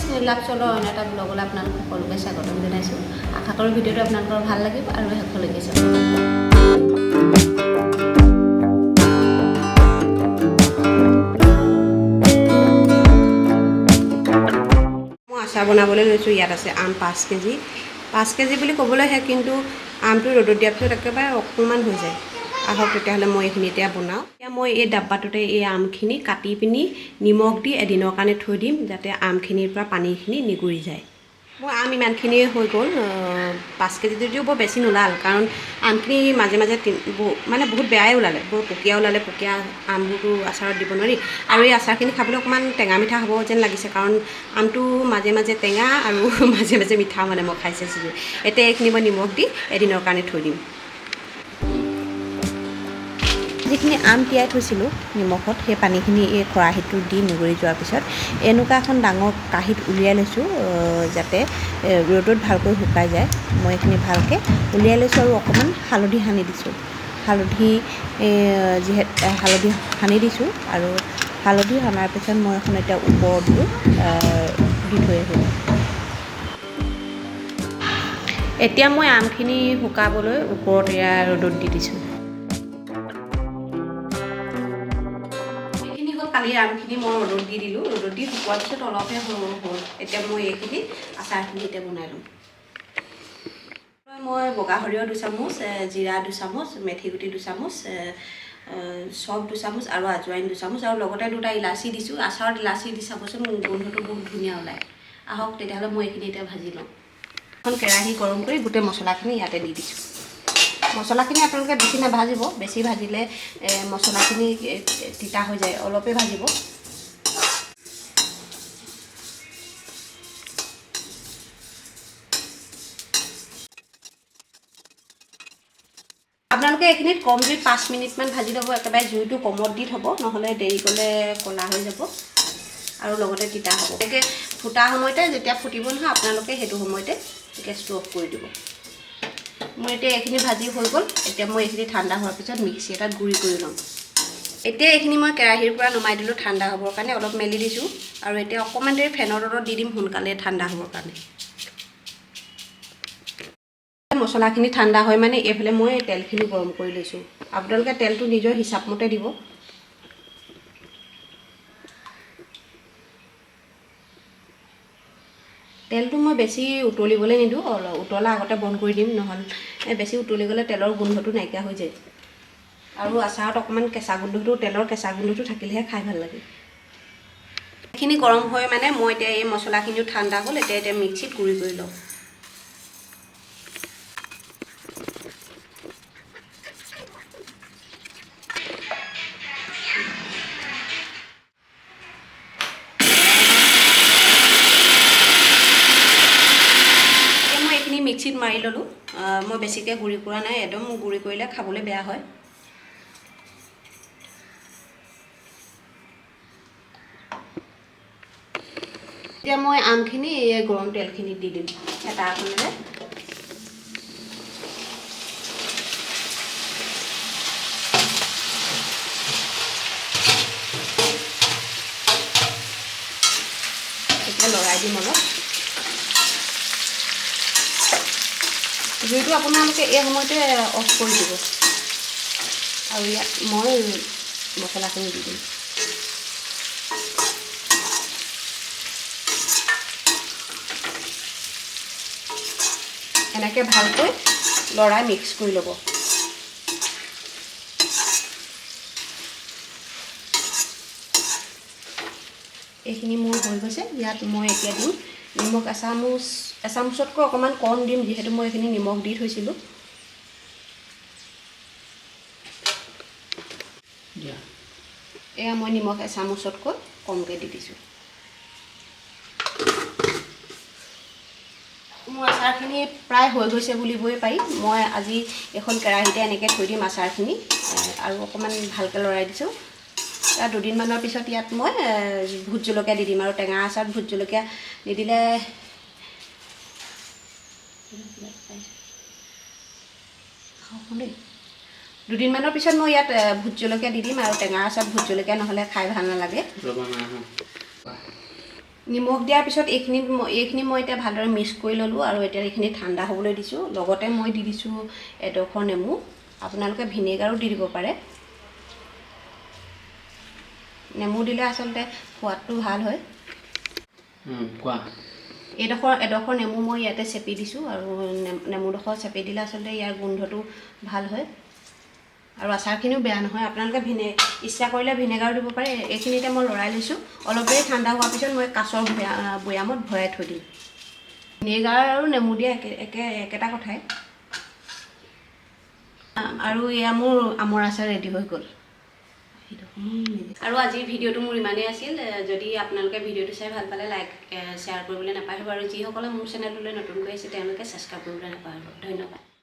স্মিলাপ চলৰ অন্য এটা ব্লগলৈ আপোনালোক সকলোকে স্বাগতম জনাইছোঁ। আশা কৰোঁ ভিডিঅ'টো আপোনালোকৰ ভাল লাগিব আৰু শেষলৈকে চাব। মই আচাৰ বনাবলৈ লৈছোঁ। ইয়াত আছে আম 5 কেজি। 5 কেজি বুলি ক'বলৈহে, কিন্তু আমটো ৰ'দত দিয়াৰ পিছত একেবাৰে অকণমান হৈ যায়। আহক তেতিয়াহ'লে মই এইখিনি এতিয়া বনাওঁ। এতিয়া মই এই ডাব্বাটোতে এই আমখিনি কাটি পিনি নিমখ দি এদিনৰ কাৰণে থৈ দিম, যাতে আমখিনিৰ পৰা পানীখিনি নিগুৰি যায়। মোৰ আম ইমানখিনিয়ে হৈ গ'ল। 5 কেজি যদিও বৰ বেছি নোলাল, কাৰণ আমখিনি মাজে মাজে মানে বহুত বেয়াই ওলালে, বৰ পকীয়া ওলালে। পকীয়া আমবোৰতো আচাৰত দিব নোৱাৰি, আৰু এই আচাৰখিনি খাবলৈ অকণমান টেঙা মিঠা হ'ব যেন লাগিছে, কাৰণ আমটো মাজে মাজে টেঙা আৰু মাজে মাজে মিঠা, মানে মই খাই চাইছিলোঁ। এতিয়া এইখিনি মই নিমখ দি এদিনৰ কাৰণে থৈ দিম। যিখিনি আম তিয়াই থৈছিলোঁ নিমখত, সেই পানীখিনি এই খৰাহিটো দি নিগৰি যোৱাৰ পিছত এনেকুৱা এখন ডাঙৰ কাঁহীত উলিয়াই লৈছোঁ, যাতে ৰ'দত ভালকৈ শুকাই যায়। মই এইখিনি ভালকৈ উলিয়াই লৈছোঁ আৰু অকণমান হালধি সানি দিছোঁ। হালধি সানি দিছোঁ, আৰু হালধি সনাৰ পিছত মই এখন এতিয়া ওপৰত দি থৈ আহিলোঁ। এতিয়া মই আমখিনি শুকাবলৈ ওপৰত এয়া ৰ'দত দি দিছোঁ। কালিৰ আমখিনি মই ৰ'দত দি দিলোঁ। ৰ'দত দি শুকোৱাৰ পিছত অলপহে সৰু হ'ল। এতিয়া মই এইখিনি আচাৰখিনি এতিয়া বনাই ল'ম। মই বগা সৰিয়হ 2 চামুচ, জিৰা 2 চামুচ, মেথি গুটি 2 চামুচ, চফ 2 চামুচ আৰু আজৱাইন 2 চামুচ, আৰু লগতে 2টা ইলাচি দিছোঁ। আচাৰত ইলাচি দি চাবচোন, গোন্ধটো বহুত ধুনীয়া ওলায়। আহক তেতিয়াহ'লে মই এইখিনি এতিয়া ভাজি লওঁ। এখন কেৰাহী গৰম কৰি গোটেই মছলাখিনি ইয়াতে দি দিছোঁ। মছলাখিনি আপোনালোকে বেছি নাভাজিব, বেছি ভাজিলে মছলাখিনি তিতা হৈ যায়। অলপেই ভাজিব। আপোনালোকে এইখিনিত কম জুইত 5 মিনিটমান ভাজি ল'ব। একেবাৰে জুইটো কমত দি থ'ব, নহ'লে দেৰি কৰিলে ক'লা হৈ যাব আৰু লগতে তিতা হ'ব। এনেকৈ ফুটা সময়তে, যেতিয়া ফুটিব নহয়, আপোনালোকে সেইটো সময়তে গেছটো অফ কৰি দিব। মোৰ এতিয়া এইখিনি ভাজি হৈ গ'ল। এতিয়া মই এইখিনি ঠাণ্ডা হোৱাৰ পিছত মিক্সি এটাত গুড়ি কৰি ল'ম। এতিয়া এইখিনি মই কেৰাহীৰ পৰা নমাই দিলোঁ ঠাণ্ডা হ'বৰ কাৰণে, অলপ মেলি দিছোঁ। আৰু এতিয়া অকণমান দেৰি ফেনৰ তলত দি দিম, সোনকালে ঠাণ্ডা হ'বৰ কাৰণে। মছলাখিনি ঠাণ্ডা হয় মানে এইফালে মই তেলখিনি গৰম কৰি লৈছোঁ। আপোনালোকে তেলটো নিজৰ হিচাপমতে দিব। তেলটো মই বেছি উতলিবলৈ নিদিওঁ, উতলা আগতে বন্ধ কৰি দিম, নহ'লে বেছি উতলি গ'লে তেলৰ গোন্ধটো নাইকিয়া হৈ যায়। আৰু আচাৰত অকণমান তেলৰ কেঁচা গোন্ধটো থাকিলেহে খাই ভাল লাগে। এইখিনি গৰম হয় মানে মই এতিয়া এই মছলাখিনিও ঠাণ্ডা হ'ল। এতিয়া মিক্সিত গুড়ি কৰি লওঁ। মিক্সিত মাৰি ল'লোঁ। মই বেছিকৈ গুড়ি কৰা নাই, একদম গুড়ি কৰিলে খাবলৈ বেয়া হয়। এতিয়া মই আমখিনি এই গৰম তেলখিনিত দি দিম হেতা এখনেৰে। এতিয়া লৰাই দিম অলপ। জুইটো আপোনালোকে এই সময়তে অফ কৰি দিব, আৰু ইয়াত মই মছলাখিনি দি দিম। এনেকৈ ভালকৈ লৰাই মিক্স কৰি ল'ব। এইখিনি মোৰ হৈ গৈছে। ইয়াত মই এতিয়া দিম নিমখ এচামুচতকৈ অকণমান কম দিম, যিহেতু মই এইখিনি নিমখ দি থৈছিলোঁ। এয়া মই নিমখ এচামুচতকৈ কমকৈ দি দিছোঁ। মোৰ আচাৰখিনি প্ৰায় হৈ গৈছে বুলিবই পাৰি। মই আজি এখন কেৰাহীতে এনেকৈ থৈ দিম আচাৰখিনি, আৰু অকণমান ভালকৈ লৰাই দিছোঁ। তাৰ 2 দিনমানৰ পিছত ইয়াত মই ভোট জলকীয়া দি দিম, আৰু টেঙা আচাৰত ভোট জলকীয়া নিদিলে দুদিনমানৰ পিছত মই ইয়াত ভোট জলকীয়া দি দিম, আৰু টেঙা আচাৰত ভোট জলকীয়া নহ'লে খাই ভাল নালাগে। নিমখ দিয়াৰ পিছত এইখিনি মই এতিয়া ভালদৰে মিক্স কৰি ল'লোঁ আৰু এতিয়া এইখিনি ঠাণ্ডা হ'বলৈ দিছোঁ। লগতে মই দি দিছোঁ এডোখৰ নেমু। আপোনালোকে ভিনেগাৰো দি দিব পাৰে। নেমু দিলে আচলতে সোৱাদটো ভাল হয়। কোৱা। এডোখৰ নেমু মই ইয়াতে চেপি দিছোঁ আৰু নেমুডোখৰ চেপি দিলে আচলতে ইয়াৰ গোন্ধটো ভাল হয় আৰু আচাৰখিনিও বেয়া নহয়। আপোনালোকে ইচ্ছা কৰিলে ভিনেগাৰো দিব পাৰে। এইখিনিতে মই লৰাই লৈছোঁ। অলপ দেৰি ঠাণ্ডা হোৱাৰ পিছত মই কাছৰ বৈয়ামত ভৰাই থৈ দিম। ভিনেগাৰ আৰু নেমু দিয়া একেটা কথাই। আৰু এয়া মোৰ আমৰ আচাৰ ৰেডি হৈ গ'ল। আৰু আজিৰ ভিডিঅ'টো মোৰ ইমানেই আছিল। যদি আপোনালোকে ভিডিঅ'টো চাই ভাল পালে লাইক শ্বেয়াৰ কৰিবলৈ নাপাহৰিব আৰু যিসকলে মোৰ চেনেলটোলৈ নতুনকৈ আহিছে তেওঁলোকে ছাবস্ক্ৰাইব কৰিবলৈ নাপাহৰিব। ধন্যবাদ।